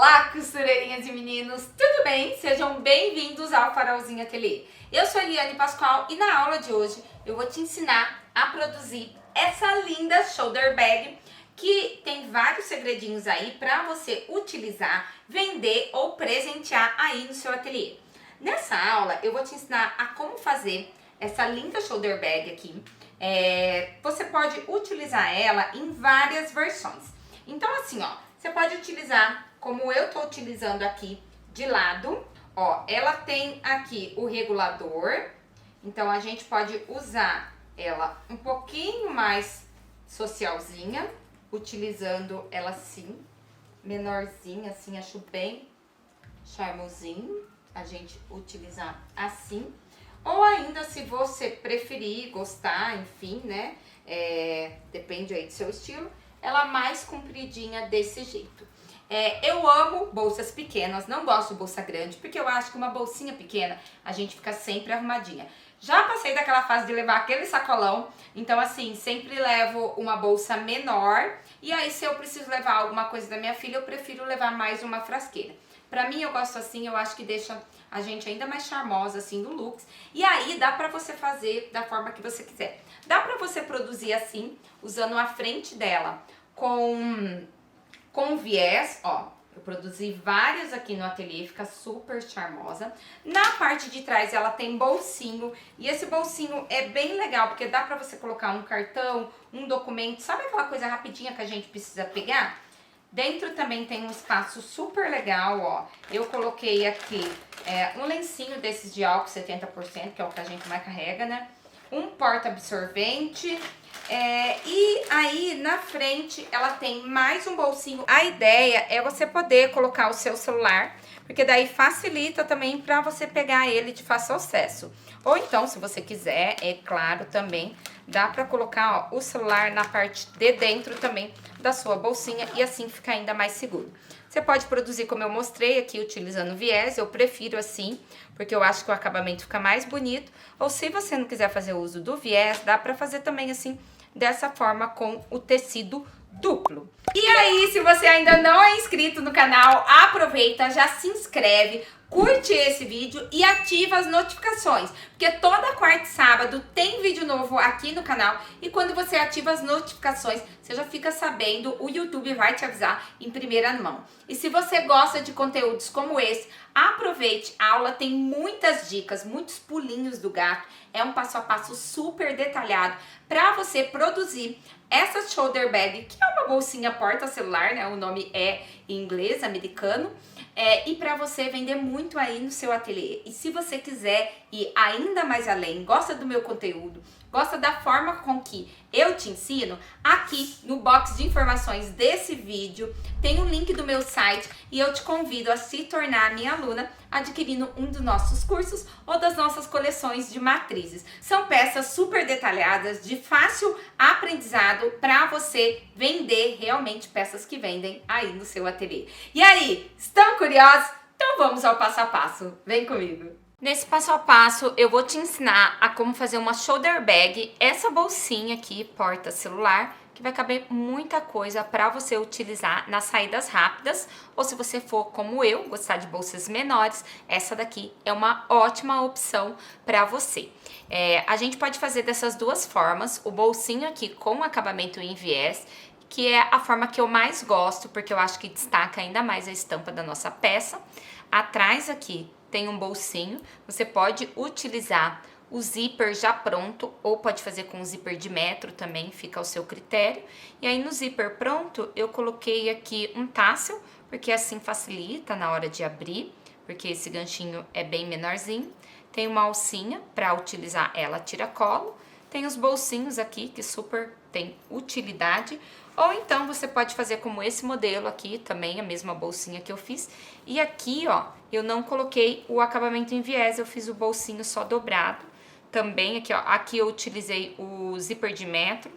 Olá, costureirinhas e meninos, tudo bem? Sejam bem-vindos ao Farolzinho Ateliê. Eu sou a Eliane Pascoal e na aula de hoje eu vou te ensinar a produzir essa linda shoulder bag que tem vários segredinhos aí para você utilizar, vender ou presentear aí no seu ateliê. Nessa aula eu vou te ensinar a como fazer essa linda shoulder bag aqui. Você pode utilizar ela em várias versões. Então assim, ó, você pode utilizar como eu tô utilizando aqui de lado, ó, ela tem aqui o regulador, então a gente pode usar ela um pouquinho mais socialzinha, utilizando ela assim, menorzinha, assim, acho bem charmosinho a gente utilizar assim. Ou ainda, se você preferir, gostar, enfim, né, depende aí do seu estilo, ela mais compridinha desse jeito. Eu amo bolsas pequenas, não gosto de bolsa grande, porque eu acho que uma bolsinha pequena a gente fica sempre arrumadinha. Já passei daquela fase de levar aquele sacolão, então assim, sempre levo uma bolsa menor, e aí se eu preciso levar alguma coisa da minha filha, eu prefiro levar mais uma frasqueira. Pra mim, eu gosto assim, eu acho que deixa a gente ainda mais charmosa assim no looks. E aí dá pra você fazer da forma que você quiser. Dá pra você produzir assim, usando a frente dela com viés, ó. Eu produzi várias aqui no ateliê, fica super charmosa. Na parte de trás ela tem bolsinho, e esse bolsinho é bem legal, porque dá pra você colocar um cartão, um documento, sabe aquela coisa rapidinha que a gente precisa pegar? Dentro também tem um espaço super legal, ó. Eu coloquei aqui um lencinho desses de álcool 70%, que é o que a gente mais carrega, né? Um porta-absorvente. E aí na frente ela tem mais um bolsinho. A ideia é você poder colocar o seu celular, porque daí facilita também para você pegar ele de fácil acesso. Ou então, se você quiser, é claro, também dá para colocar, ó, o celular na parte de dentro também da sua bolsinha e assim fica ainda mais seguro. Você pode produzir como eu mostrei aqui, utilizando viés, eu prefiro assim, porque eu acho que o acabamento fica mais bonito. Ou se você não quiser fazer uso do viés, dá para fazer também assim, dessa forma, com o tecido duplo. E aí, se você ainda não é inscrito no canal, aproveita, já se inscreve, curte esse vídeo e ativa as notificações, porque toda quarta e sábado tem vídeo novo aqui no canal, e quando você ativa as notificações, você já fica sabendo, o YouTube vai te avisar em primeira mão. E se você gosta de conteúdos como esse, aproveite, a aula tem muitas dicas, muitos pulinhos do gato, é um passo a passo super detalhado para você produzir essa shoulder bag, que é uma bolsinha porta-celular, né? O nome é em inglês, americano. E para você vender muito aí no seu ateliê. E se você quiser ir ainda mais além, gosta do meu conteúdo, gosta da forma com que eu te ensino, aqui no box de informações desse vídeo tem um link do meu site e eu te convido a se tornar minha aluna adquirindo um dos nossos cursos ou das nossas coleções de matrizes. São peças super detalhadas, de fácil aprendizado para você vender realmente peças que vendem aí no seu ateliê. E aí, estão curiosos? Então vamos ao passo a passo. Vem comigo! Nesse passo a passo, eu vou te ensinar a como fazer uma shoulder bag, essa bolsinha aqui, porta-celular, que vai caber muita coisa para você utilizar nas saídas rápidas, ou se você for como eu, gostar de bolsas menores, essa daqui é uma ótima opção para você. A gente pode fazer dessas duas formas, o bolsinho aqui com acabamento em viés, que é a forma que eu mais gosto, porque eu acho que destaca ainda mais a estampa da nossa peça. Atrás aqui tem um bolsinho, você pode utilizar o zíper já pronto, ou pode fazer com zíper de metro também, fica ao seu critério. E aí no zíper pronto, eu coloquei aqui um tassel, porque assim facilita na hora de abrir, porque esse ganchinho é bem menorzinho. Tem uma alcinha para utilizar ela tiracolo. Tem os bolsinhos aqui, que super tem utilidade. Ou então você pode fazer como esse modelo aqui, também a mesma bolsinha que eu fiz. E aqui, ó, eu não coloquei o acabamento em viés, eu fiz o bolsinho só dobrado. Também aqui, ó, aqui eu utilizei o zíper de metro,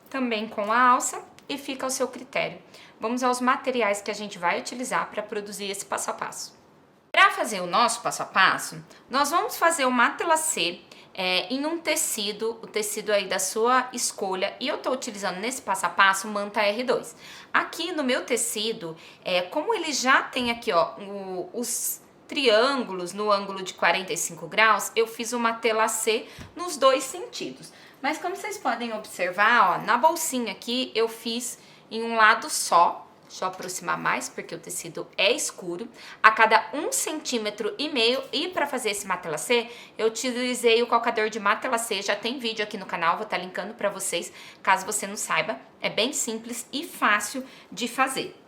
também com a alça, e fica ao seu critério. Vamos aos materiais que a gente vai utilizar para produzir esse passo a passo. Para fazer o nosso passo a passo, nós vamos fazer o matelacê. em um tecido, o tecido aí da sua escolha, e eu tô utilizando nesse passo a passo manta R2. Aqui no meu tecido, como ele já tem aqui, ó, os triângulos no ângulo de 45 graus, eu fiz uma telacê nos dois sentidos. Mas como vocês podem observar, ó, na bolsinha aqui eu fiz em um lado só. Deixa eu aproximar mais, porque o tecido é escuro. A cada 1,5 centímetros, e para fazer esse matelacê, eu utilizei o calcador de matelacê. Já tem vídeo aqui no canal, vou estar linkando para vocês, caso você não saiba. É bem simples e fácil de fazer.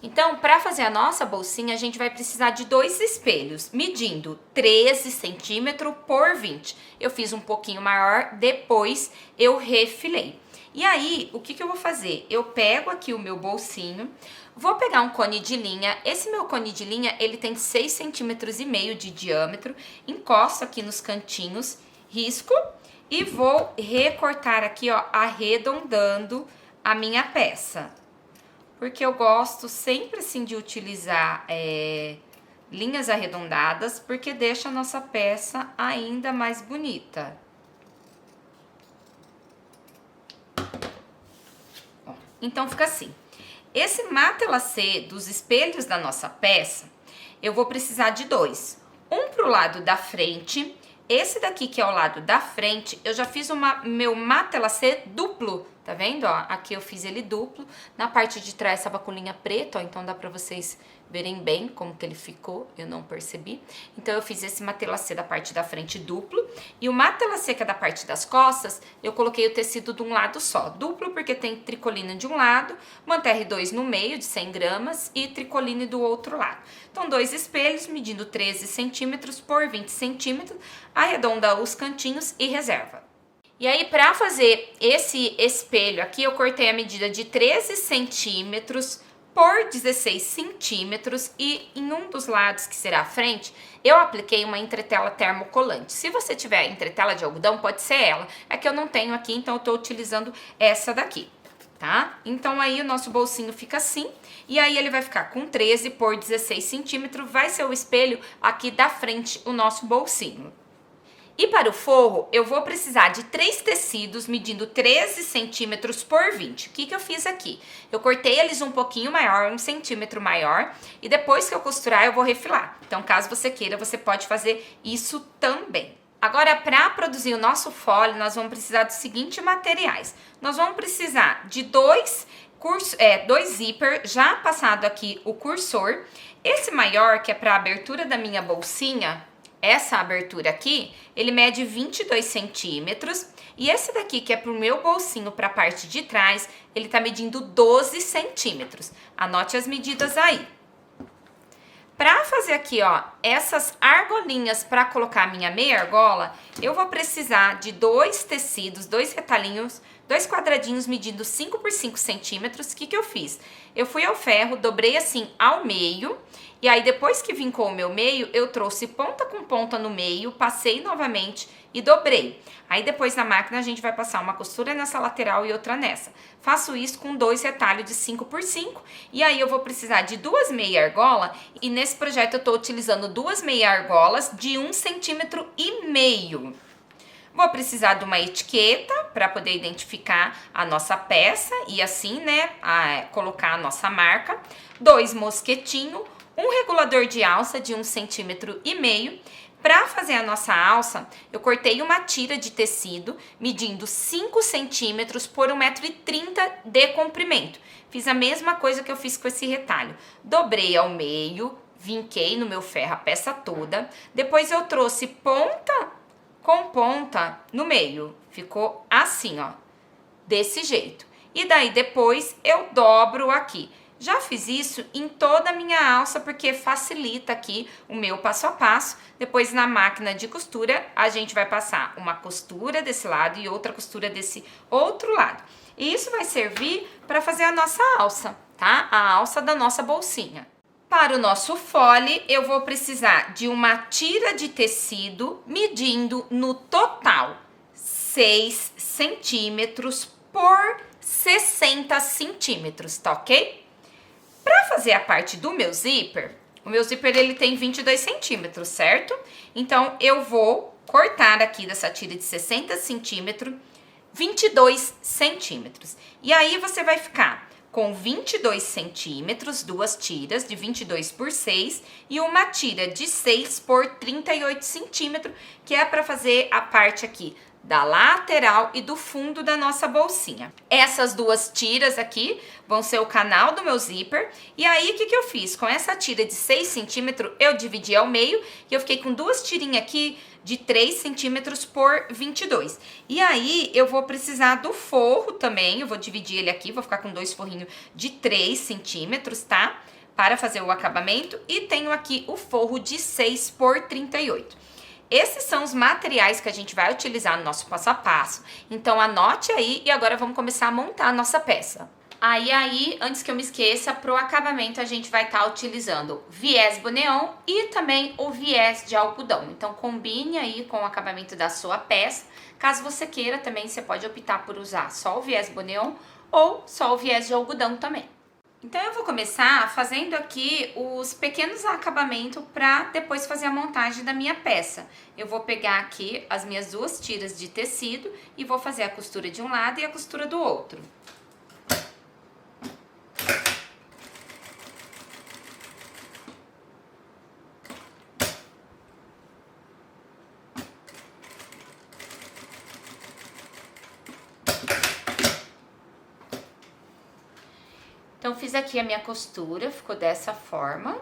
Então, para fazer a nossa bolsinha, a gente vai precisar de 2 espelhos, medindo 13 centímetros por 20. Eu fiz um pouquinho maior, depois eu refilei. E aí, o que eu vou fazer? Eu pego aqui o meu bolsinho, vou pegar um cone de linha. Esse meu cone de linha, ele tem 6,5 centímetros de diâmetro. Encosto aqui nos cantinhos, risco e vou recortar aqui, ó, arredondando a minha peça. Porque eu gosto sempre assim de utilizar linhas arredondadas, porque deixa a nossa peça ainda mais bonita. Então fica assim. Esse matelacê dos espelhos da nossa peça, eu vou precisar de 2. Um pro lado da frente. Esse daqui que é o lado da frente, eu já fiz meu matelacê duplo, tá vendo, ó? Aqui eu fiz ele duplo, na parte de trás tava com linha preta, ó, então dá pra vocês verem bem como que ele ficou, eu não percebi. Então eu fiz esse matelacê da parte da frente duplo, e o matelacê que é da parte das costas, eu coloquei o tecido de um lado só, duplo porque tem tricoline de um lado, manta R2 no meio de 100 gramas e tricoline do outro lado. Então 2 espelhos medindo 13 centímetros por 20 centímetros, arredonda os cantinhos e reserva. E aí, para fazer esse espelho aqui, eu cortei a medida de 13 centímetros por 16 centímetros e em um dos lados, que será a frente, eu apliquei uma entretela termocolante. Se você tiver entretela de algodão, pode ser ela. É que eu não tenho aqui, então eu tô utilizando essa daqui, tá? Então aí o nosso bolsinho fica assim, e aí ele vai ficar com 13 por 16 centímetros, vai ser o espelho aqui da frente, o nosso bolsinho. E para o forro, eu vou precisar de 3 tecidos medindo 13 centímetros por 20. O que eu fiz aqui? Eu cortei eles um pouquinho maior, 1 centímetro maior, e depois que eu costurar, eu vou refilar. Então, caso você queira, você pode fazer isso também. Agora, para produzir o nosso fole, nós vamos precisar dos seguintes materiais. Nós vamos precisar de 2 zíper, já passado aqui o cursor. Esse maior, que é para a abertura da minha bolsinha, essa abertura aqui, ele mede 22 centímetros, e esse daqui, que é pro meu bolsinho, para a parte de trás, ele tá medindo 12 centímetros. Anote as medidas aí. Para fazer aqui, ó, essas argolinhas para colocar a minha meia argola, eu vou precisar de 2 tecidos, 2 retalhinhos, 2 quadradinhos medindo 5 por 5 centímetros. O que eu fiz? Eu fui ao ferro, dobrei assim ao meio, e aí depois que vincou o meu meio, eu trouxe ponta com ponta no meio, passei novamente e dobrei. Aí depois na máquina a gente vai passar uma costura nessa lateral e outra nessa. Faço isso com 2 retalhos de 5 por 5, e aí eu vou precisar de 2 meia argola, e nesse projeto eu tô utilizando 2 meia argolas de 1,5 centímetro. Vou precisar de uma etiqueta para poder identificar a nossa peça e assim, né, colocar a nossa marca. 2 mosquetinhos, um regulador de alça de 1,5 centímetro. Para fazer a nossa alça, eu cortei uma tira de tecido medindo 5 centímetros por 1,30 m de comprimento. Fiz a mesma coisa que eu fiz com esse retalho. Dobrei ao meio, vinquei no meu ferro a peça toda. Depois eu trouxe ponta com ponta no meio. Ficou assim, ó, desse jeito. E daí depois eu dobro aqui. Já fiz isso em toda a minha alça, porque facilita aqui o meu passo a passo. Depois na máquina de costura, a gente vai passar uma costura desse lado e outra costura desse outro lado. E isso vai servir para fazer a nossa alça, tá? A alça da nossa bolsinha. Para o nosso fole, eu vou precisar de uma tira de tecido medindo no total 6 centímetros por 60 centímetros, tá ok? Para fazer a parte do meu zíper, o meu zíper ele tem 22 centímetros, certo? Então, eu vou cortar aqui dessa tira de 60 centímetros, 22 centímetros. E aí você vai ficar com 22 centímetros, duas tiras de 22 por 6 e uma tira de 6 por 38 centímetros, que é para fazer a parte aqui da lateral e do fundo da nossa bolsinha. Essas duas tiras aqui vão ser o canal do meu zíper. E aí, o que eu fiz? Com essa tira de 6 centímetros, eu dividi ao meio e eu fiquei com duas tirinhas aqui de 3 centímetros por 22. E aí, eu vou precisar do forro também, eu vou dividir ele aqui, vou ficar com dois forrinhos de 3 centímetros, tá? Para fazer o acabamento. E tenho aqui o forro de 6 por 38. Esses são os materiais que a gente vai utilizar no nosso passo a passo. Então, anote aí e agora vamos começar a montar a nossa peça. Aí, antes que eu me esqueça, pro acabamento a gente vai estar utilizando viés boneon e também o viés de algodão. Então, combine aí com o acabamento da sua peça. Caso você queira, também você pode optar por usar só o viés boneon ou só o viés de algodão também. Então, eu vou começar fazendo aqui os pequenos acabamentos para depois fazer a montagem da minha peça. Eu vou pegar aqui as minhas duas tiras de tecido e vou fazer a costura de um lado e a costura do outro. Então, fiz aqui a minha costura, ficou dessa forma.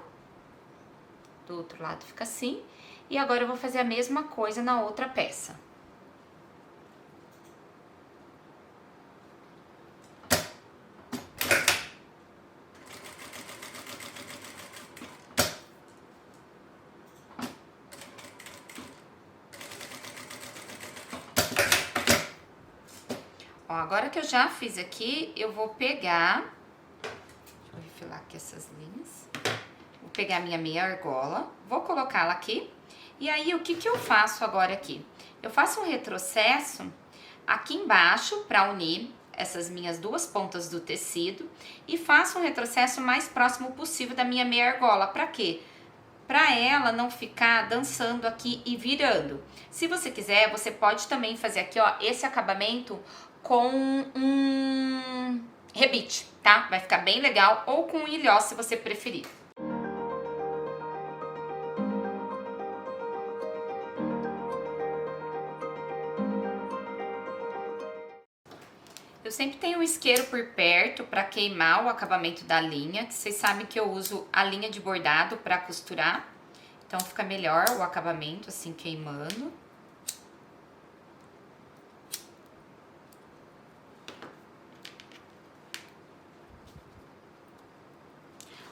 Do outro lado fica assim. E agora eu vou fazer a mesma coisa na outra peça. Ó, agora que eu já fiz aqui, eu vou pegar... Deixa eu refilar aqui essas linhas. Vou pegar a minha meia argola, vou colocá-la aqui. E aí, o que eu faço agora aqui? Eu faço um retrocesso aqui embaixo para unir essas minhas duas pontas do tecido. E faço um retrocesso mais próximo possível da minha meia argola. Para quê? Para ela não ficar dançando aqui e virando. Se você quiser, você pode também fazer aqui, ó, esse acabamento com um rebite, tá? Vai ficar bem legal, ou com um ilhó, se você preferir. Eu sempre tenho um isqueiro por perto para queimar o acabamento da linha, que vocês sabem que eu uso a linha de bordado para costurar. Então fica melhor o acabamento assim queimando.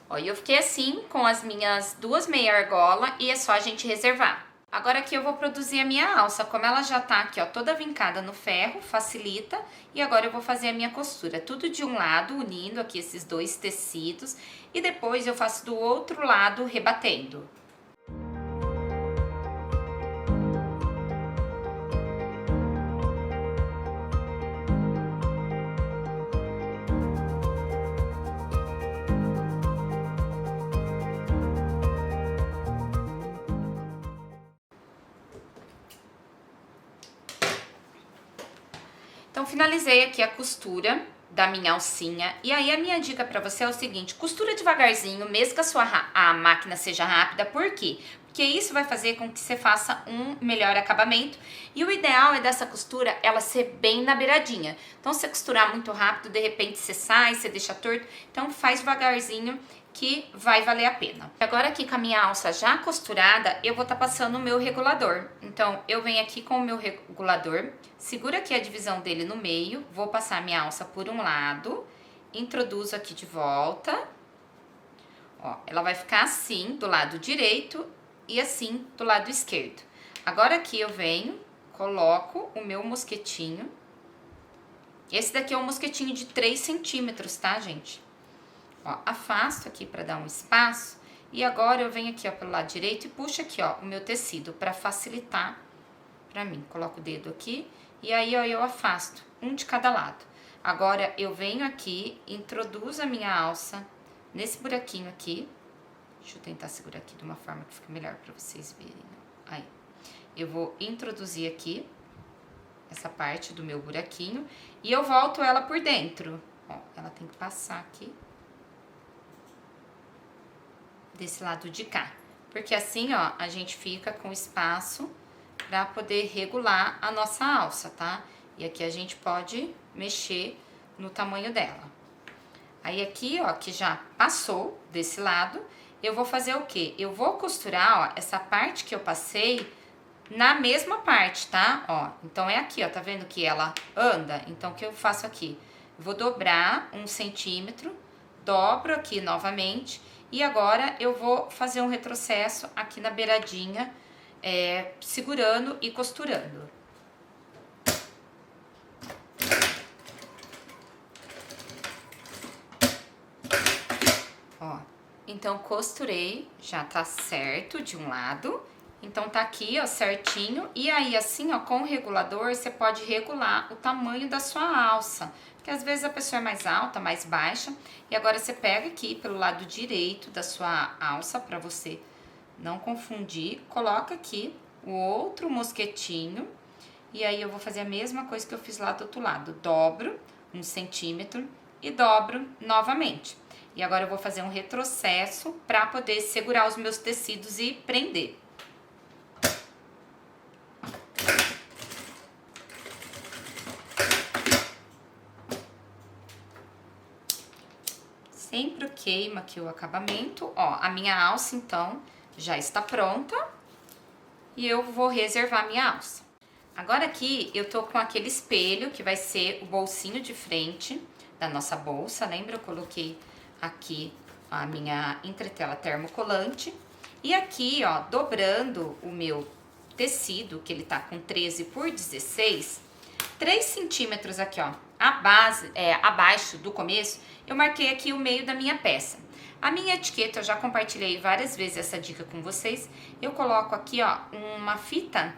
Ó, e eu fiquei assim com as minhas duas meia argola e é só a gente reservar. Agora aqui eu vou produzir a minha alça, como ela já tá aqui, ó, toda vincada no ferro, facilita. E agora eu vou fazer a minha costura, tudo de um lado, unindo aqui esses dois tecidos. E depois eu faço do outro lado, rebatendo. Então, finalizei aqui a costura da minha alcinha. E aí, a minha dica pra você é o seguinte: costura devagarzinho, mesmo que a máquina seja rápida. Por quê? Porque isso vai fazer com que você faça um melhor acabamento. E o ideal é dessa costura, ela ser bem na beiradinha. Então, se você costurar muito rápido, de repente você sai, você deixa torto. Então, faz devagarzinho que vai valer a pena. Agora aqui com a minha alça já costurada, eu vou estar passando o meu regulador. Então, eu venho aqui com o meu regulador, seguro aqui a divisão dele no meio, vou passar a minha alça por um lado, introduzo aqui de volta. Ó, ela vai ficar assim do lado direito e assim do lado esquerdo. Agora aqui eu venho, coloco o meu mosquetinho. Esse daqui é um mosquetinho de 3 centímetros, tá, gente? Ó, afasto aqui para dar um espaço e agora eu venho aqui, ó, pelo lado direito e puxo aqui, ó, o meu tecido para facilitar para mim. Coloco o dedo aqui e aí, ó, eu afasto um de cada lado. Agora eu venho aqui, introduzo a minha alça nesse buraquinho aqui. Deixa eu tentar segurar aqui de uma forma que fique melhor para vocês verem. Aí. Eu vou introduzir aqui essa parte do meu buraquinho e eu volto ela por dentro. Ó, ela tem que passar aqui desse lado de cá, porque assim, ó, a gente fica com espaço para poder regular a nossa alça, tá? E aqui a gente pode mexer no tamanho dela. Aí aqui, ó, que já passou desse lado, eu vou fazer o quê? Eu vou costurar, ó, essa parte que eu passei na mesma parte, tá? Ó, então é aqui, ó, tá vendo que ela anda? Então o que eu faço aqui? Eu vou dobrar 1 centímetro, dobro aqui novamente e agora eu vou fazer um retrocesso aqui na beiradinha, segurando e costurando. Ó, então costurei, já tá certo de um lado, então tá aqui, ó, certinho, e aí assim, ó, com o regulador você pode regular o tamanho da sua alça, porque às vezes a pessoa é mais alta, mais baixa, e agora você pega aqui pelo lado direito da sua alça, pra você não confundir, coloca aqui o outro mosquetinho, e aí eu vou fazer a mesma coisa que eu fiz lá do outro lado, dobro 1 centímetro e dobro novamente. E agora eu vou fazer um retrocesso para poder segurar os meus tecidos e prender. Sempre queima aqui o acabamento. Ó, a minha alça então já está pronta e eu vou reservar a minha alça. Agora aqui eu tô com aquele espelho que vai ser o bolsinho de frente da nossa bolsa. Lembra? Eu coloquei aqui a minha entretela termocolante. E aqui, ó, dobrando o meu tecido, que ele tá com 13 por 16, 3 centímetros aqui, ó, abaixo do começo, eu marquei aqui o meio da minha peça. A minha etiqueta, eu já compartilhei várias vezes essa dica com vocês, eu coloco aqui, ó, uma fita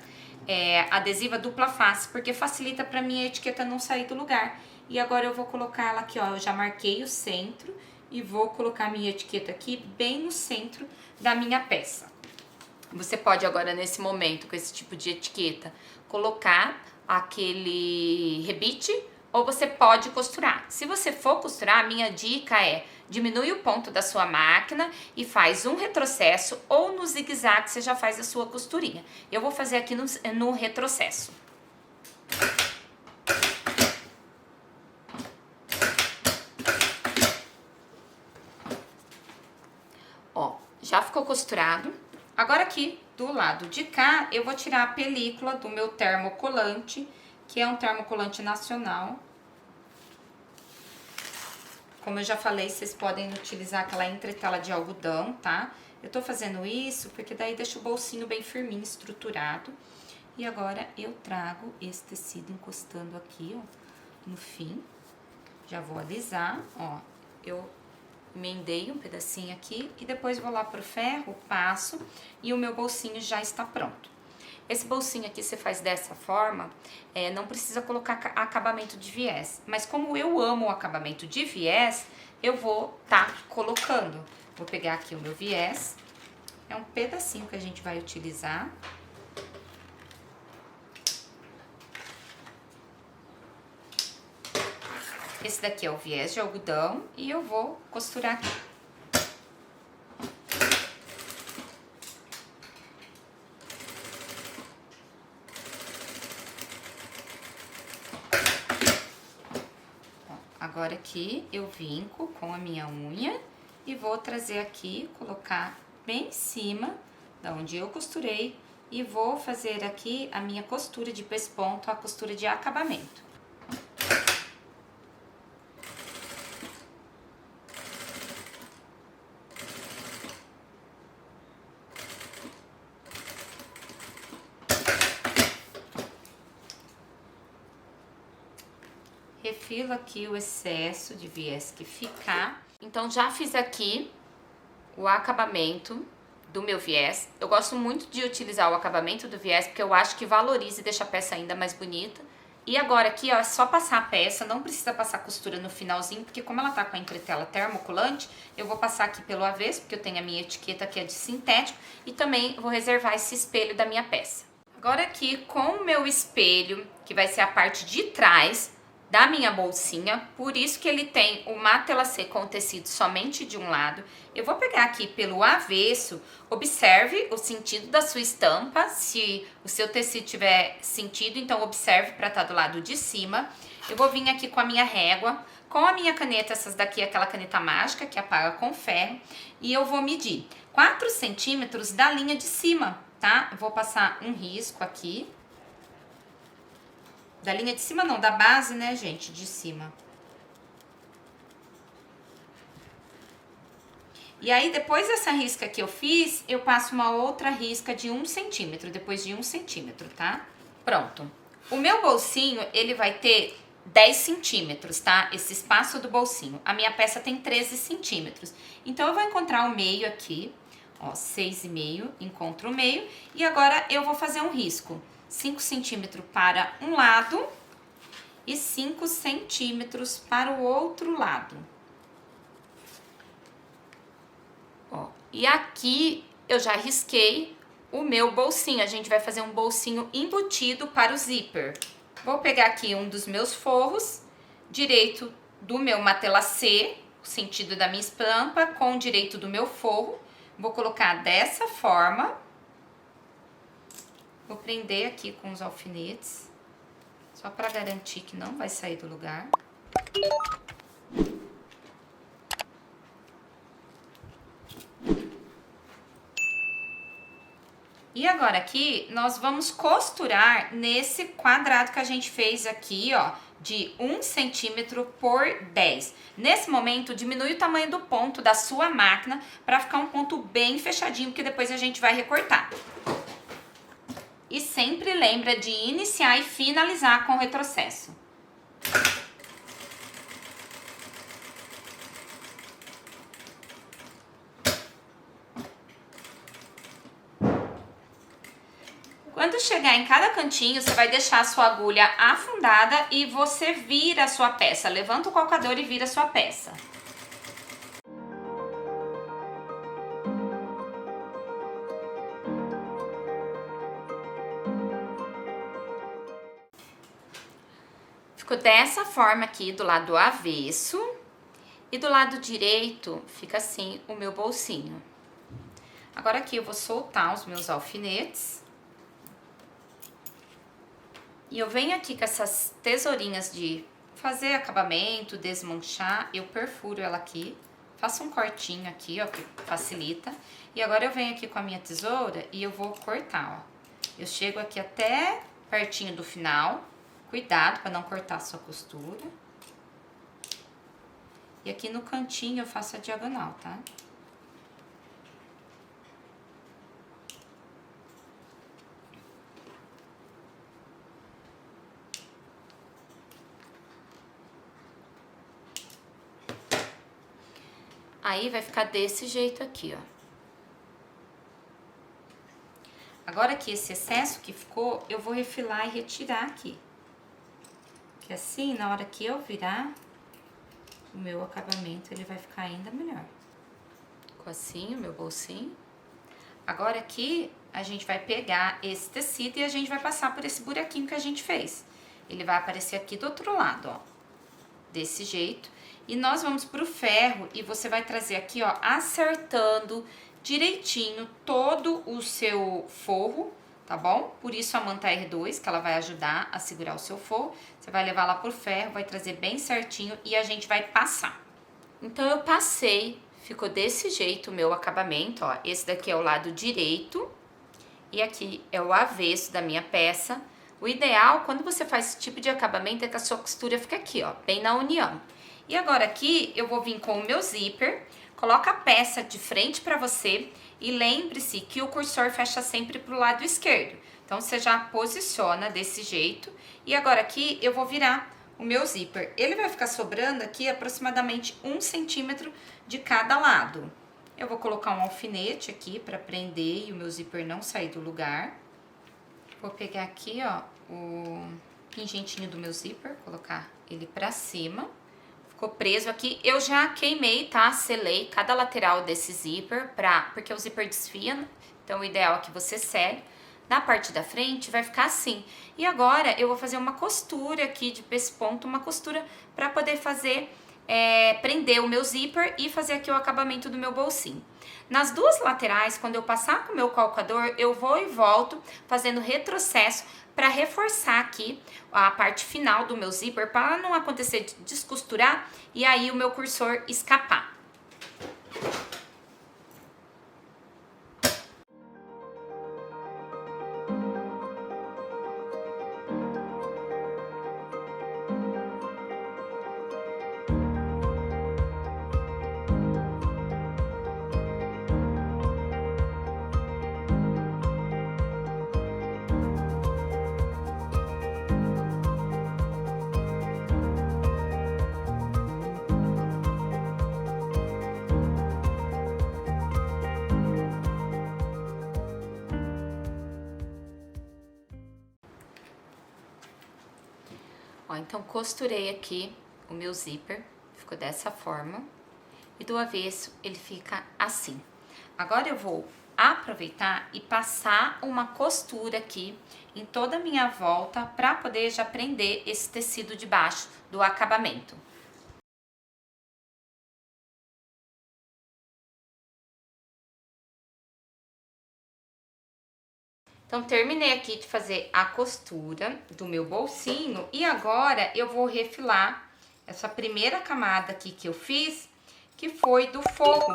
adesiva dupla face, porque facilita pra minha etiqueta não sair do lugar. E agora eu vou colocar ela aqui, ó, eu já marquei o centro e vou colocar a minha etiqueta aqui bem no centro da minha peça. Você pode agora, nesse momento, com esse tipo de etiqueta, colocar aquele rebite ou você pode costurar. Se você for costurar, a minha dica é diminui o ponto da sua máquina e faz um retrocesso ou no zigue-zague você já faz a sua costurinha. Eu vou fazer aqui no retrocesso. Ó, já ficou costurado. Agora aqui do lado de cá eu vou tirar a película do meu termocolante, que é um termocolante nacional. Como eu já falei, vocês podem utilizar aquela entretela de algodão, tá? Eu tô fazendo isso porque daí deixa o bolsinho bem firminho, estruturado. E agora eu trago esse tecido encostando aqui, ó, no fim. Já vou alisar, ó. Eu emendei um pedacinho aqui e depois vou lá pro ferro, passo e o meu bolsinho já está pronto. Esse bolsinho aqui você faz dessa forma, não precisa colocar acabamento de viés. Mas como eu amo o acabamento de viés, eu vou colocando. Vou pegar aqui o meu viés, é um pedacinho que a gente vai utilizar. Esse daqui é o viés de algodão e eu vou costurar aqui. Agora aqui eu vinco com a minha unha e vou trazer aqui, colocar bem em cima da onde eu costurei e vou fazer aqui a minha costura de pesponto, a costura de acabamento. Refilo aqui o excesso de viés que ficar. Então, já fiz aqui o acabamento do meu viés. Eu gosto muito de utilizar o acabamento do viés, porque eu acho que valoriza e deixa a peça ainda mais bonita. E agora aqui, ó, é só passar a peça, não precisa passar costura no finalzinho, porque como ela tá com a entretela termocolante, eu vou passar aqui pelo avesso, porque eu tenho a minha etiqueta que é de sintético, e também vou reservar esse espelho da minha peça. Agora aqui com o meu espelho, que vai ser a parte de trás da minha bolsinha, por isso que ele tem o matelacê com o tecido somente de um lado. Eu vou pegar aqui pelo avesso, observe o sentido da sua estampa, se o seu tecido tiver sentido, então observe para estar do lado de cima. Eu vou vir aqui com a minha régua, com a minha caneta, essas daqui é aquela caneta mágica que apaga com ferro, e eu vou medir 4 centímetros da linha de cima, tá? Eu vou passar um risco aqui. Da linha de cima não, da base, né, gente, de cima. E aí, depois dessa risca que eu fiz, eu passo uma outra risca de 1 centímetro, depois de 1 centímetro, tá? Pronto. O meu bolsinho, ele vai ter 10 centímetros, tá? Esse espaço do bolsinho. A minha peça tem 13 centímetros. Então, eu vou encontrar o meio aqui, ó, 6,5, encontro o meio. E agora, eu vou fazer um risco. 5 centímetros para um lado e 5 centímetros para o outro lado. Ó, e aqui eu já risquei o meu bolsinho. A gente vai fazer um bolsinho embutido para o zíper. Vou pegar aqui um dos meus forros, direito do meu matelacê, o sentido da minha estampa, com o direito do meu forro. Vou colocar dessa forma. Vou prender aqui com os alfinetes, só para garantir que não vai sair do lugar. E agora aqui, nós vamos costurar nesse quadrado que a gente fez aqui, ó, de 1 centímetro por 10. Nesse momento, diminui o tamanho do ponto da sua máquina para ficar um ponto bem fechadinho, porque depois a gente vai recortar. E sempre lembra de iniciar e finalizar com o retrocesso. Quando chegar em cada cantinho, você vai deixar a sua agulha afundada e você vira a sua peça. Levanta o calcador e vira a sua peça. Ficou dessa forma aqui do lado avesso e do lado direito fica assim o meu bolsinho. Agora aqui eu vou soltar os meus alfinetes. E eu venho aqui com essas tesourinhas de fazer acabamento, desmanchar, eu perfuro ela aqui. Faço um cortinho aqui, ó, que facilita. E agora eu venho aqui com a minha tesoura e eu vou cortar, ó. Eu chego aqui até pertinho do final. Cuidado para não cortar a sua costura. E aqui no cantinho eu faço a diagonal, tá? Aí vai ficar desse jeito aqui, ó. Agora que esse excesso que ficou, eu vou refilar e retirar aqui. Que assim, na hora que eu virar, o meu acabamento, ele vai ficar ainda melhor. Ficou assim o meu bolsinho. Agora aqui, a gente vai pegar esse tecido e a gente vai passar por esse buraquinho que a gente fez. Ele vai aparecer aqui do outro lado, ó. Desse jeito. E nós vamos pro ferro e você vai trazer aqui, ó, acertando direitinho todo o seu forro, tá bom? Por isso a manta R2, que ela vai ajudar a segurar o seu forro. Você vai levar lá pro ferro, vai trazer bem certinho e a gente vai passar. Então eu passei, ficou desse jeito o meu acabamento, ó. Esse daqui é o lado direito e aqui é o avesso da minha peça. O ideal, quando você faz esse tipo de acabamento, é que a sua costura fica aqui, ó, bem na união. E agora aqui eu vou vir com o meu zíper, coloca a peça de frente para você e lembre-se que o cursor fecha sempre pro lado esquerdo. Então você já posiciona desse jeito e agora aqui eu vou virar o meu zíper. Ele vai ficar sobrando aqui aproximadamente 1 centímetro de cada lado. Eu vou colocar um alfinete aqui para prender e o meu zíper não sair do lugar. Vou pegar aqui, ó, o pingentinho do meu zíper, colocar ele pra cima. Ficou preso aqui. Eu já queimei, tá? Selei cada lateral desse zíper, porque o zíper desfia, então o ideal é que você sele. Na parte da frente vai ficar assim. E agora eu vou fazer uma costura aqui de pesponto, uma costura para poder fazer, prender o meu zíper e fazer aqui o acabamento do meu bolsinho. Nas duas laterais, quando eu passar com o meu calcador, eu vou e volto fazendo retrocesso para reforçar aqui a parte final do meu zíper, para não acontecer de descosturar e aí o meu cursor escapar. Ó, então costurei aqui o meu zíper, ficou dessa forma, e do avesso ele fica assim. Agora eu vou aproveitar e passar uma costura aqui em toda a minha volta para poder já prender esse tecido de baixo do acabamento. Então, terminei aqui de fazer a costura do meu bolsinho e agora eu vou refilar essa primeira camada aqui que eu fiz, que foi do forro.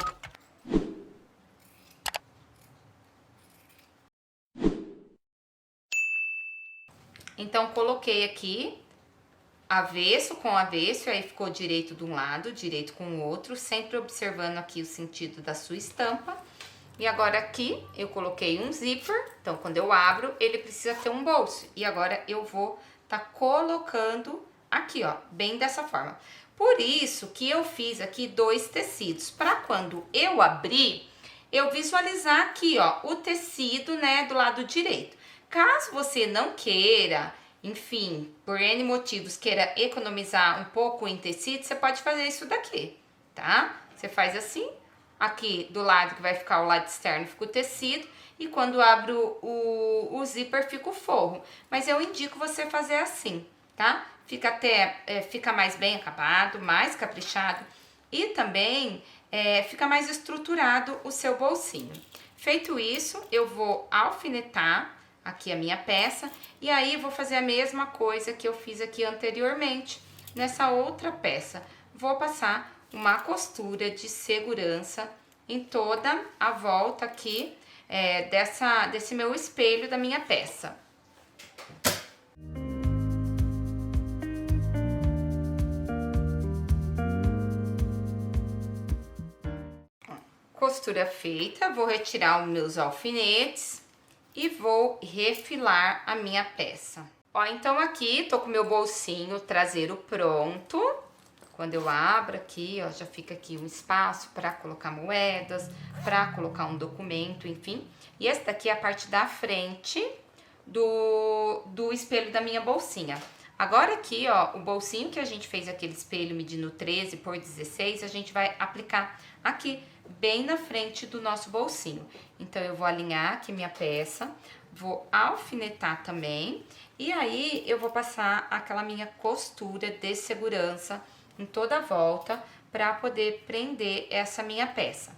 Então, coloquei aqui avesso com avesso, aí ficou direito de um lado, direito com o outro, sempre observando aqui o sentido da sua estampa. E agora aqui eu coloquei um zíper, então quando eu abro ele precisa ter um bolso. E agora eu vou tá colocando aqui, ó, bem dessa forma. Por isso que eu fiz aqui dois tecidos, para quando eu abrir, eu visualizar aqui, ó, o tecido, né, do lado direito. Caso você não queira, enfim, por N motivos, queira economizar um pouco em tecido, você pode fazer isso daqui, tá? Você faz assim. Aqui do lado que vai ficar o lado externo fica o tecido e quando abro o zíper fica o forro. Mas eu indico você fazer assim, tá? Fica mais bem acabado, mais caprichado e também fica mais estruturado o seu bolsinho. Feito isso, eu vou alfinetar aqui a minha peça e aí vou fazer a mesma coisa que eu fiz aqui anteriormente nessa outra peça. Vou passar uma costura de segurança em toda a volta aqui desse meu espelho da minha peça. Costura feita, vou retirar os meus alfinetes e vou refilar a minha peça. Ó, então aqui tô com o meu bolsinho traseiro pronto. Quando eu abro aqui, ó, já fica aqui um espaço para colocar moedas, para colocar um documento, enfim. E essa daqui é a parte da frente do espelho da minha bolsinha. Agora aqui, ó, o bolsinho que a gente fez aquele espelho medindo 13 por 16, a gente vai aplicar aqui, bem na frente do nosso bolsinho. Então, eu vou alinhar aqui minha peça, vou alfinetar também, e aí eu vou passar aquela minha costura de segurança em toda a volta para poder prender essa minha peça.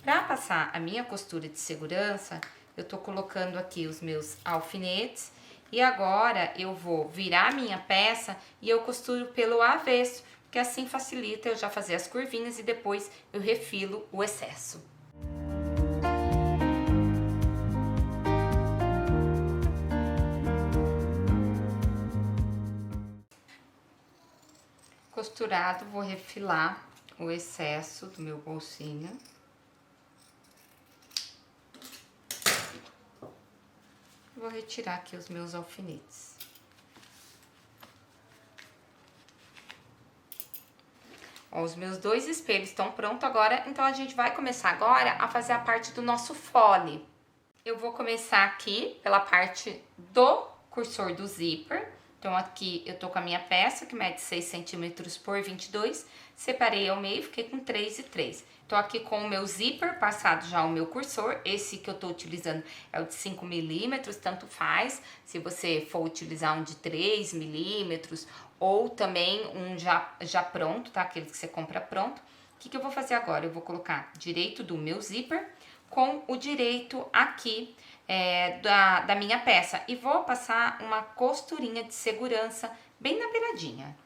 Para passar a minha costura de segurança, eu tô colocando aqui os meus alfinetes e agora eu vou virar a minha peça e eu costuro pelo avesso, que assim facilita eu já fazer as curvinhas e depois eu refilo o excesso. Costurado, vou refilar o excesso do meu bolsinho. Vou retirar aqui os meus alfinetes. Ó, os meus dois espelhos estão prontos agora, então a gente vai começar agora a fazer a parte do nosso fole. Eu vou começar aqui pela parte do cursor do zíper. Então, aqui eu tô com a minha peça, que mede 6 centímetros por 22, separei ao meio, fiquei com 3 e 3. Tô aqui com o meu zíper, passado já o meu cursor, esse que eu tô utilizando é o de 5 milímetros, tanto faz, se você for utilizar um de 3 milímetros, ou também um já pronto, tá? Aquele que você compra pronto. O que eu vou fazer agora? Eu vou colocar direito do meu zíper com o direito aqui da minha peça. E vou passar uma costurinha de segurança bem na beiradinha.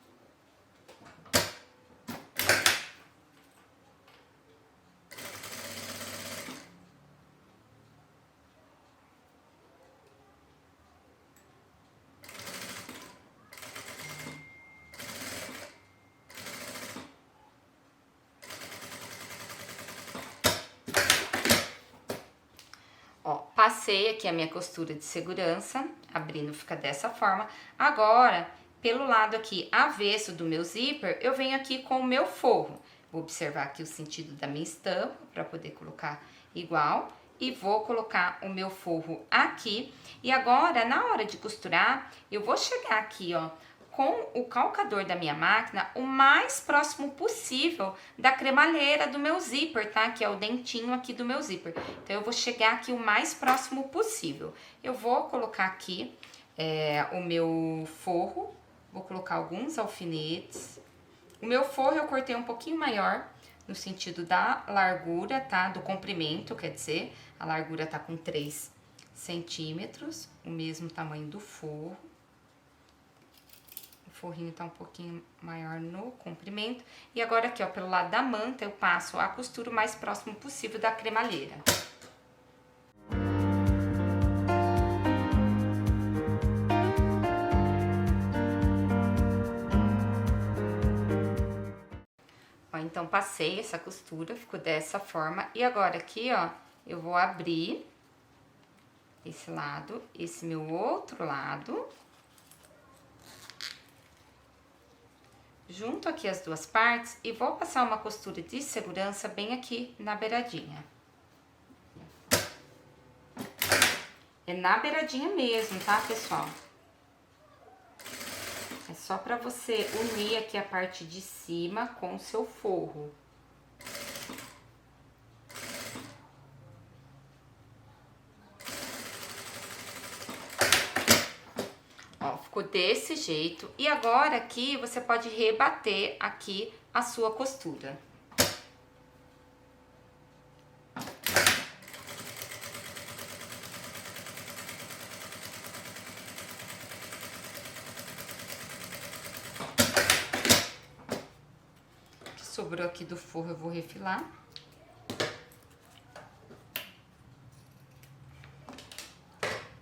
Ó, passei aqui a minha costura de segurança, abrindo fica dessa forma. Agora, pelo lado aqui avesso do meu zíper, eu venho aqui com o meu forro. Vou observar aqui o sentido da minha estampa, para poder colocar igual. E vou colocar o meu forro aqui. E agora, na hora de costurar, eu vou chegar aqui, ó, com o calcador da minha máquina o mais próximo possível da cremalheira do meu zíper, tá? Que é o dentinho aqui do meu zíper. Então, eu vou chegar aqui o mais próximo possível. Eu vou colocar aqui o meu forro, vou colocar alguns alfinetes. O meu forro eu cortei um pouquinho maior, no sentido da largura, tá? Do comprimento, quer dizer, a largura tá com 3 centímetros, o mesmo tamanho do forro. O forrinho tá um pouquinho maior no comprimento. E agora aqui, ó, pelo lado da manta, eu passo a costura o mais próximo possível da cremalheira. Ó, então, passei essa costura, ficou dessa forma. E agora aqui, ó, eu vou abrir esse lado, esse meu outro lado. Junto aqui as duas partes e vou passar uma costura de segurança bem aqui na beiradinha. É na beiradinha mesmo, tá, pessoal? É só pra você unir aqui a parte de cima com o seu forro. Ó, ficou desse jeito. E agora aqui você pode rebater aqui a sua costura. O que sobrou aqui do forro eu vou refilar.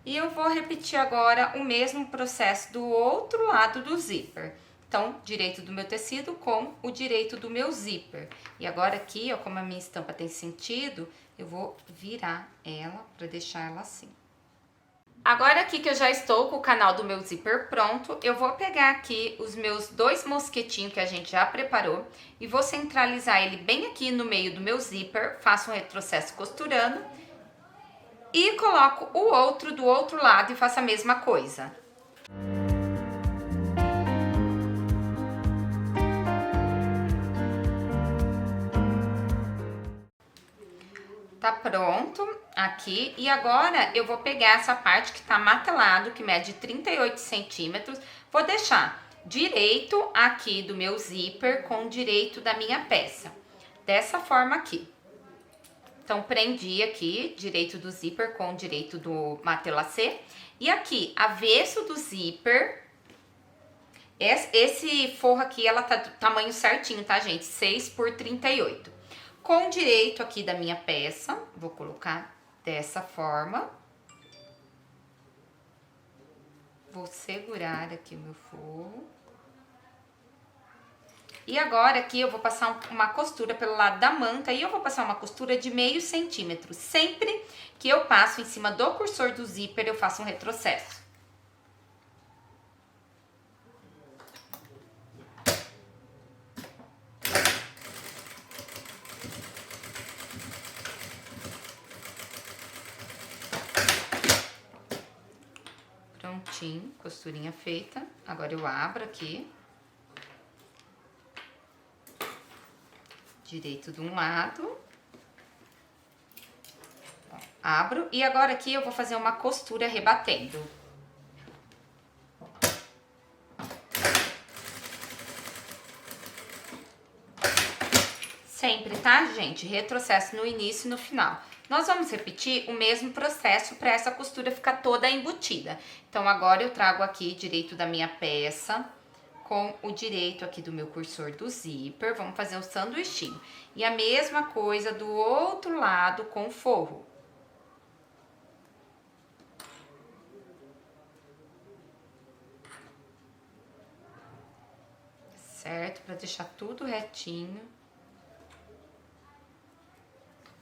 E eu vou repetir agora o mesmo processo do outro lado do zíper. Então, direito do meu tecido com o direito do meu zíper. E agora aqui, ó, como a minha estampa tem sentido, eu vou virar ela para deixar ela assim. Agora aqui que eu já estou com o canal do meu zíper pronto, eu vou pegar aqui os meus 2 mosquetinhos que a gente já preparou e vou centralizar ele bem aqui no meio do meu zíper, faço um retrocesso costurando. E coloco o outro do outro lado e faço a mesma coisa. Tá pronto aqui. E agora eu vou pegar essa parte que tá matelado, que mede 38 centímetros. Vou deixar direito aqui do meu zíper com o direito da minha peça. Dessa forma aqui. Então, prendi aqui, direito do zíper com direito do matelacê. E aqui, avesso do zíper, esse forro aqui, ela tá do tamanho certinho, tá, gente? 6 por 38. Com direito aqui da minha peça, vou colocar dessa forma. Vou segurar aqui o meu forro. E agora aqui eu vou passar uma costura pelo lado da manta e eu vou passar uma costura de meio centímetro. Sempre que eu passo em cima do cursor do zíper, eu faço um retrocesso. Prontinho, costurinha feita. Agora eu abro aqui. Direito de um lado. Ó, abro. E agora aqui eu vou fazer uma costura rebatendo. Sempre, tá, gente? Retrocesso no início e no final. Nós vamos repetir o mesmo processo para essa costura ficar toda embutida. Então, agora eu trago aqui direito da minha peça com o direito aqui do meu cursor do zíper. Vamos fazer o sanduichinho. E a mesma coisa do outro lado com o forro. Certo? Para deixar tudo retinho.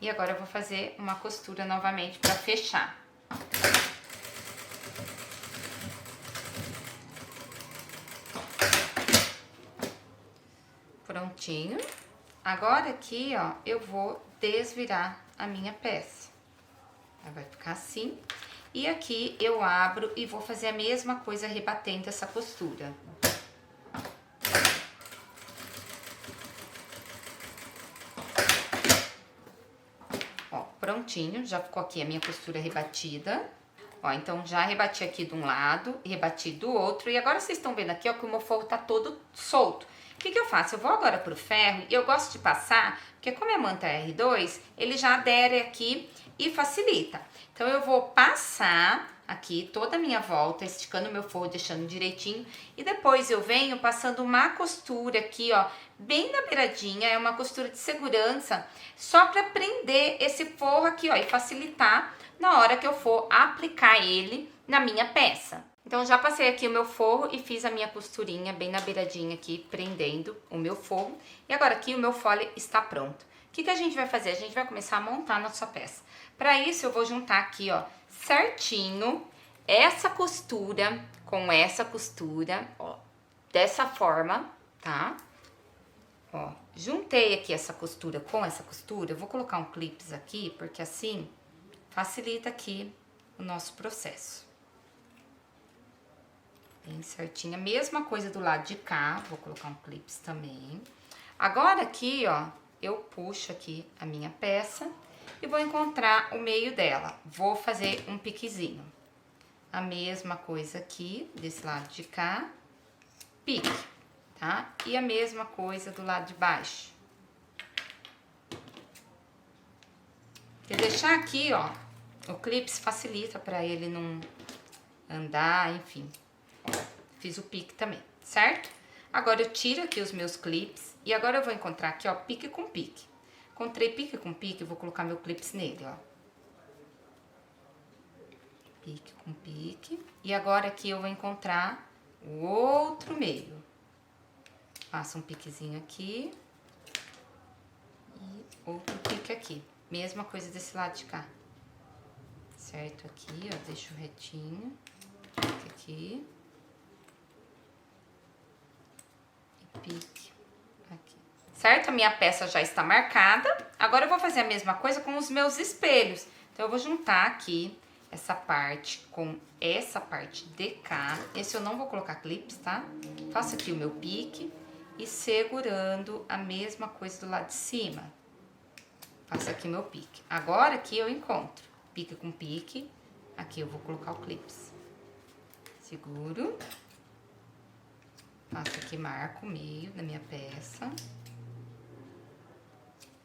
E agora eu vou fazer uma costura novamente para fechar. Prontinho. Agora aqui, ó, eu vou desvirar a minha peça. Ela vai ficar assim. E aqui eu abro e vou fazer a mesma coisa rebatendo essa costura. Prontinho, já ficou aqui a minha costura rebatida. Ó, então já rebati aqui de um lado, rebati do outro. E agora vocês estão vendo aqui, ó, que o meu forro tá todo solto. O que que eu faço? Eu vou agora pro ferro e eu gosto de passar, porque como é manta R2, ele já adere aqui e facilita. Então eu vou passar aqui toda a minha volta, esticando o meu forro, deixando direitinho. E depois eu venho passando uma costura aqui, ó, bem na beiradinha, é uma costura de segurança, só para prender esse forro aqui, ó, e facilitar na hora que eu for aplicar ele na minha peça. Então, já passei aqui o meu forro e fiz a minha costurinha bem na beiradinha aqui, prendendo o meu forro. E agora aqui o meu fole está pronto. O que que a gente vai fazer? A gente vai começar a montar a nossa peça. Para isso, eu vou juntar aqui, ó, certinho essa costura com essa costura, ó, dessa forma, tá? Ó, juntei aqui essa costura com essa costura, eu vou colocar um clips aqui, porque assim facilita aqui o nosso processo. Bem certinho, a mesma coisa do lado de cá, vou colocar um clips também. Agora aqui, ó, eu puxo aqui a minha peça e vou encontrar o meio dela. Vou fazer um piquezinho. A mesma coisa aqui, desse lado de cá, pique, tá? E a mesma coisa do lado de baixo. E deixar aqui, ó, o clips facilita para ele não andar, enfim. Fiz o pique também, certo? Agora eu tiro aqui os meus clips e agora eu vou encontrar aqui, ó, pique com pique. Encontrei pique com pique, vou colocar meu clips nele, ó. Pique com pique. E agora aqui eu vou encontrar o outro meio. Faço um piquezinho aqui. E outro pique aqui. Mesma coisa desse lado de cá. Certo? Aqui, ó, deixo retinho. Pique aqui. E pique aqui. Certo? A minha peça já está marcada. Agora eu vou fazer a mesma coisa com os meus espelhos. Então eu vou juntar aqui essa parte com essa parte de cá. Esse eu não vou colocar clips, tá? Faço aqui o meu pique e segurando a mesma coisa do lado de cima. Faço aqui meu pique. Agora aqui eu encontro pique com pique. Aqui eu vou colocar o clips. Seguro. Faço aqui, marco o meio da minha peça.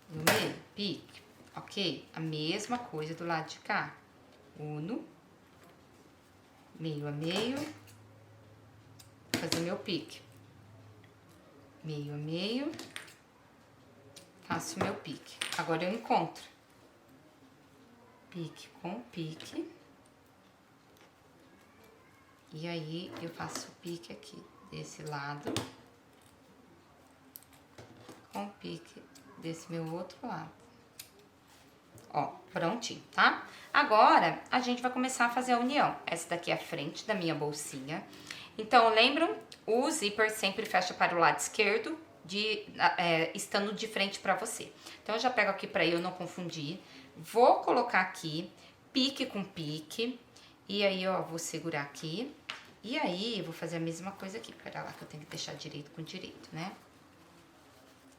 No meio, pique. Ok? A mesma coisa do lado de cá. Uno, meio a meio, fazer meu pique, meio a meio, faço meu pique. Agora eu encontro pique com pique, e aí eu faço o pique aqui desse lado, com pique desse meu outro lado. Ó, prontinho, tá? Agora, a gente vai começar a fazer a união. Essa daqui é a frente da minha bolsinha. Então, lembram? O zíper sempre fecha para o lado esquerdo, estando de frente para você. Então, eu já pego aqui para eu não confundir. Vou colocar aqui, pique com pique. E aí, ó, vou segurar aqui. E aí, eu vou fazer a mesma coisa aqui. Pera lá que eu tenho que deixar direito com direito, né?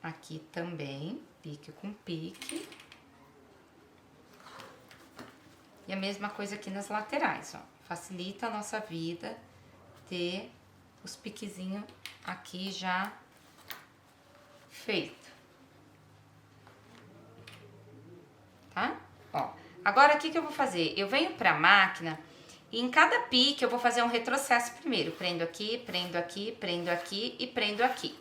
Aqui também, pique com pique. E a mesma coisa aqui nas laterais, ó. Facilita a nossa vida ter os piquezinhos aqui já feito. Tá? Ó, agora o que eu vou fazer? Eu venho pra máquina e em cada pique eu vou fazer um retrocesso primeiro. Prendo aqui, prendo aqui, prendo aqui e prendo aqui.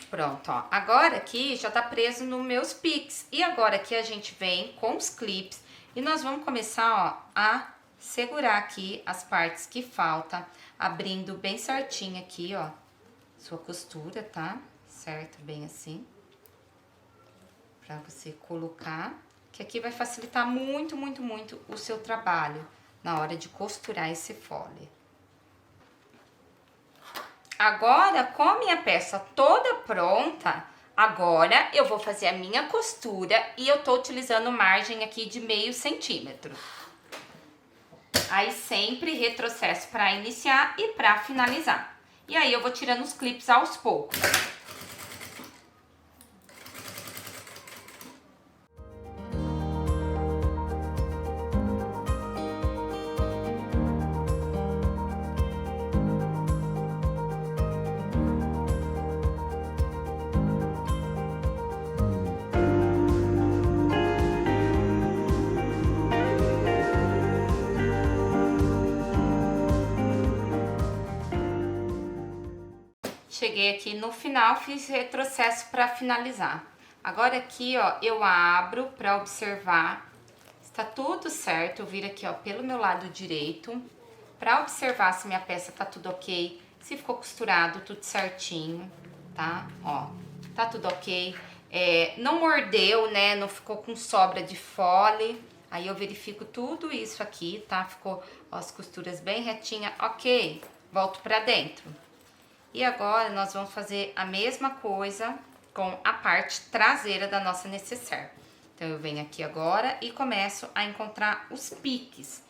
Pronto, ó. Agora aqui já tá preso nos meus piques. E agora aqui a gente vem com os clips e nós vamos começar, ó, a segurar aqui as partes que faltam, abrindo bem certinho aqui, ó, sua costura, tá? Certo? Bem assim. Pra você colocar, que aqui vai facilitar muito, muito, muito o seu trabalho na hora de costurar esse fole. Agora, com a minha peça toda pronta, agora eu vou fazer a minha costura e eu tô utilizando margem aqui de meio centímetro. Aí sempre retrocesso para iniciar e para finalizar. E aí eu vou tirando os clipes aos poucos. Cheguei aqui no final, fiz retrocesso para finalizar. Agora aqui, ó, eu abro para observar. Está tudo certo, eu viro aqui, ó, pelo meu lado direito, para observar se minha peça tá tudo ok, se ficou costurado tudo certinho, tá? Ó, tá tudo ok. Não mordeu, né? Não ficou com sobra de fole. Aí eu verifico tudo isso aqui, tá? Ficou, ó, as costuras bem retinha, ok. Volto para dentro. E agora nós vamos fazer a mesma coisa com a parte traseira da nossa necessaire. Então, eu venho aqui agora e começo a encontrar os piques.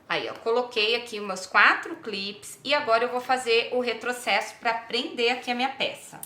Aí, ó, coloquei aqui os meus 4 clips e agora eu vou fazer o retrocesso para prender aqui a minha peça.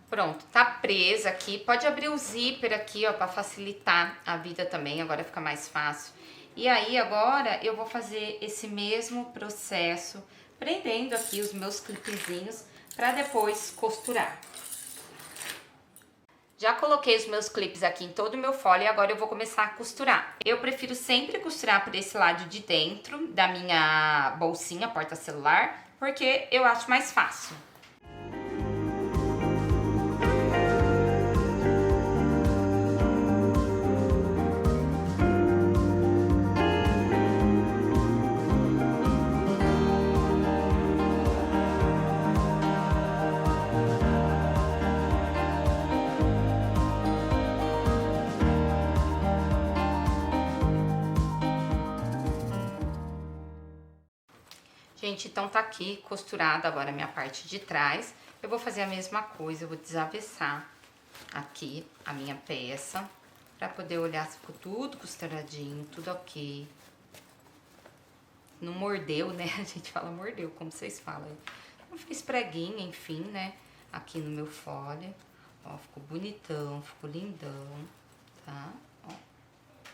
Pronto, tá presa aqui. Pode abrir o zíper aqui, ó, pra facilitar a vida também, agora fica mais fácil. E aí, agora, eu vou fazer esse mesmo processo, prendendo aqui os meus clipezinhos, pra depois costurar. Já coloquei os meus clipes aqui em todo o meu fole e agora eu vou começar a costurar. Eu prefiro sempre costurar por esse lado de dentro da minha bolsinha porta-celular, porque eu acho mais fácil. Gente, então tá aqui costurada agora a minha parte de trás. Eu vou fazer a mesma coisa, eu vou desavessar aqui a minha peça, pra poder olhar se ficou tudo costuradinho, tudo ok. Não mordeu, né? A gente fala mordeu, como vocês falam. Não fiz preguinha, enfim, né? Aqui no meu fole. Ó, ficou bonitão, ficou lindão, tá? Ó,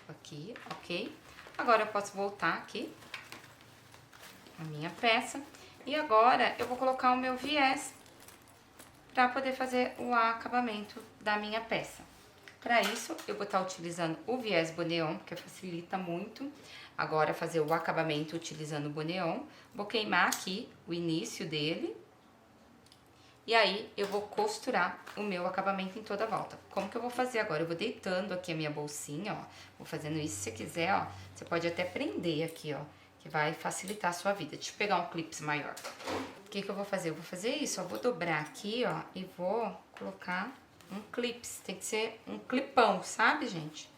aqui, ok. Agora eu posso voltar aqui a minha peça. E agora eu vou colocar o meu viés para poder fazer o acabamento da minha peça. Para isso, eu vou estar utilizando o viés boneon, que facilita muito agora fazer o acabamento utilizando o boneon. Vou queimar aqui o início dele. E aí, eu vou costurar o meu acabamento em toda a volta. Como que eu vou fazer agora? Eu vou deitando aqui a minha bolsinha, ó. Vou fazendo isso. Se você quiser, ó, você pode até prender aqui, ó, que vai facilitar a sua vida. Deixa eu pegar um clips maior. O que que eu vou fazer? Eu vou fazer isso, ó. Vou dobrar aqui, ó, e vou colocar um clips. Tem que ser um clipão, sabe, gente?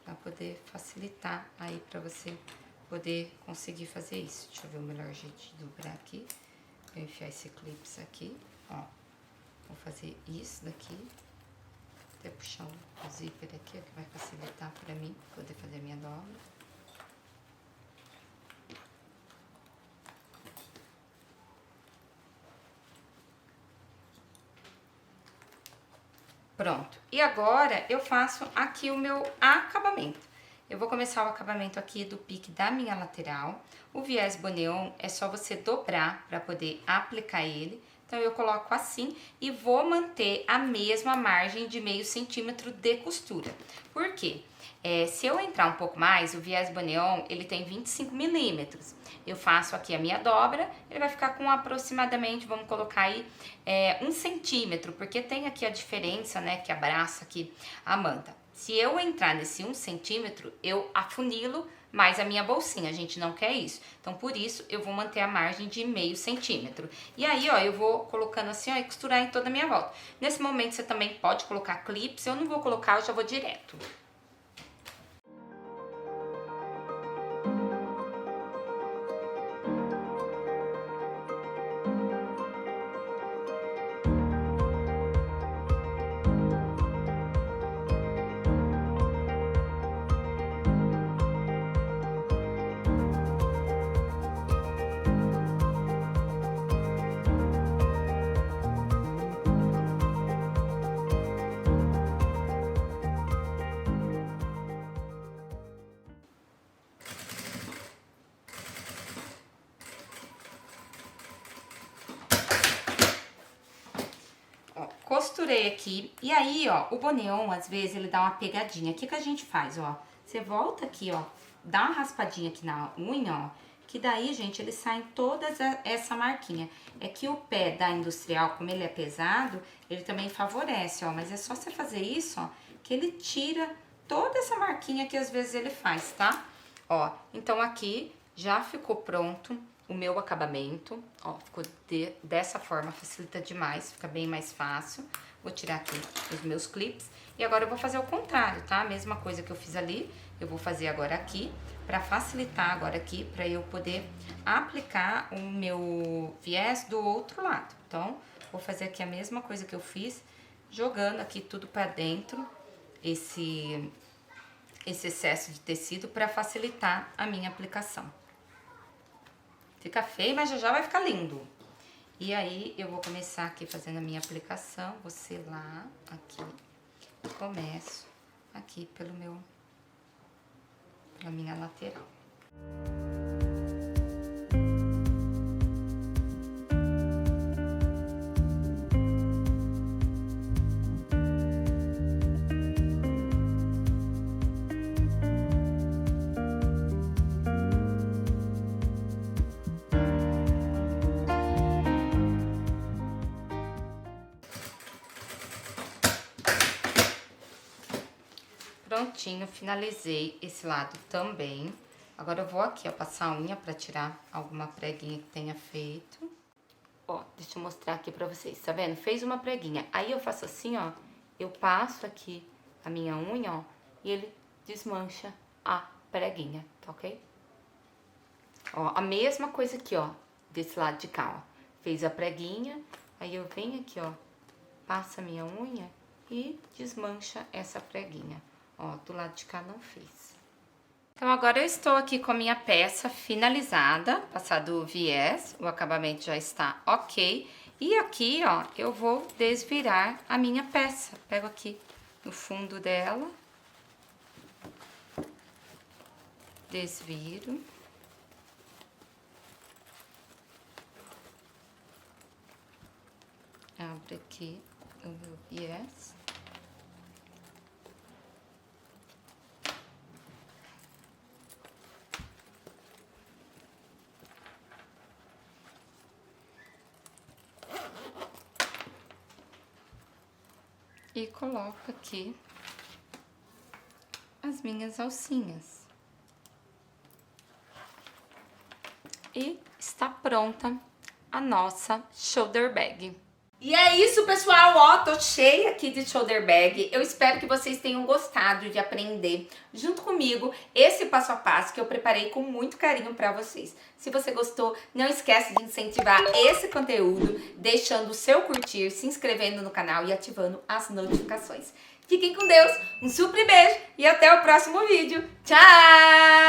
Pra poder facilitar aí pra você poder conseguir fazer isso. Deixa eu ver o melhor jeito de dobrar aqui. Vou enfiar esse clips aqui, ó. Vou fazer isso daqui. Até puxar o zíper aqui, ó, que vai facilitar pra mim poder fazer a minha dobra. Pronto. E agora eu faço aqui o meu acabamento. Eu vou começar o acabamento aqui do pique da minha lateral. O viés Boneon é só você dobrar para poder aplicar ele. Então, eu coloco assim e vou manter a mesma margem de meio centímetro de costura. Por quê? Se eu entrar um pouco mais, o viés Boneon, ele tem 25 milímetros. Eu faço aqui a minha dobra, ele vai ficar com aproximadamente, vamos colocar aí, 1 centímetro, porque tem aqui a diferença, né, que abraça aqui a manta. Se eu entrar nesse 1 centímetro, eu afunilo mais a minha bolsinha, a gente não quer isso. Então, por isso, eu vou manter a margem de meio centímetro. E aí, ó, eu vou colocando assim, ó, e costurar em toda a minha volta. Nesse momento, você também pode colocar clips, eu não vou colocar, eu já vou direto. Costurei aqui, e aí, ó, o boneon, às vezes, ele dá uma pegadinha. O que que a gente faz, ó? Você volta aqui, ó, dá uma raspadinha aqui na unha, ó, que daí, gente, ele sai toda essa marquinha. É que o pé da industrial, como ele é pesado, ele também favorece, ó, mas é só você fazer isso, ó, que ele tira toda essa marquinha que às vezes ele faz, tá? Ó, então aqui já ficou pronto o meu acabamento, ó, ficou dessa forma, facilita demais, fica bem mais fácil. Vou tirar aqui os meus clips e agora eu vou fazer o contrário, tá? A mesma coisa que eu fiz ali, eu vou fazer agora aqui, pra facilitar agora aqui, pra eu poder aplicar o meu viés do outro lado. Então, vou fazer aqui a mesma coisa que eu fiz, jogando aqui tudo pra dentro, esse excesso de tecido pra facilitar a minha aplicação. Fica feio, mas já vai ficar lindo. E aí, eu vou começar aqui fazendo a minha aplicação. Vou selar aqui. E começo aqui pela minha lateral. Prontinho, finalizei esse lado também. Agora eu vou aqui, ó, passar a unha pra tirar alguma preguinha que tenha feito. Ó, deixa eu mostrar aqui pra vocês, tá vendo? Fez uma preguinha. Aí eu faço assim, ó, eu passo aqui a minha unha, ó, e ele desmancha a preguinha, tá ok? Ó, a mesma coisa aqui, ó, desse lado de cá, ó. Fez a preguinha, aí eu venho aqui, ó, passo a minha unha e desmancha essa preguinha. Ó, do lado de cá não fiz. Então, agora eu estou aqui com a minha peça finalizada, passado o viés, o acabamento já está ok. E aqui, ó, eu vou desvirar a minha peça. Pego aqui no fundo dela, desviro. Abro aqui o meu viés. E coloco aqui as minhas alcinhas. E está pronta a nossa shoulder bag. E é isso, pessoal, ó, tô cheia aqui de shoulder bag. Eu espero que vocês tenham gostado de aprender junto comigo esse passo a passo que eu preparei com muito carinho pra vocês. Se você gostou, não esquece de incentivar esse conteúdo, deixando o seu curtir, se inscrevendo no canal e ativando as notificações. Fiquem com Deus, um super beijo e até o próximo vídeo. Tchau!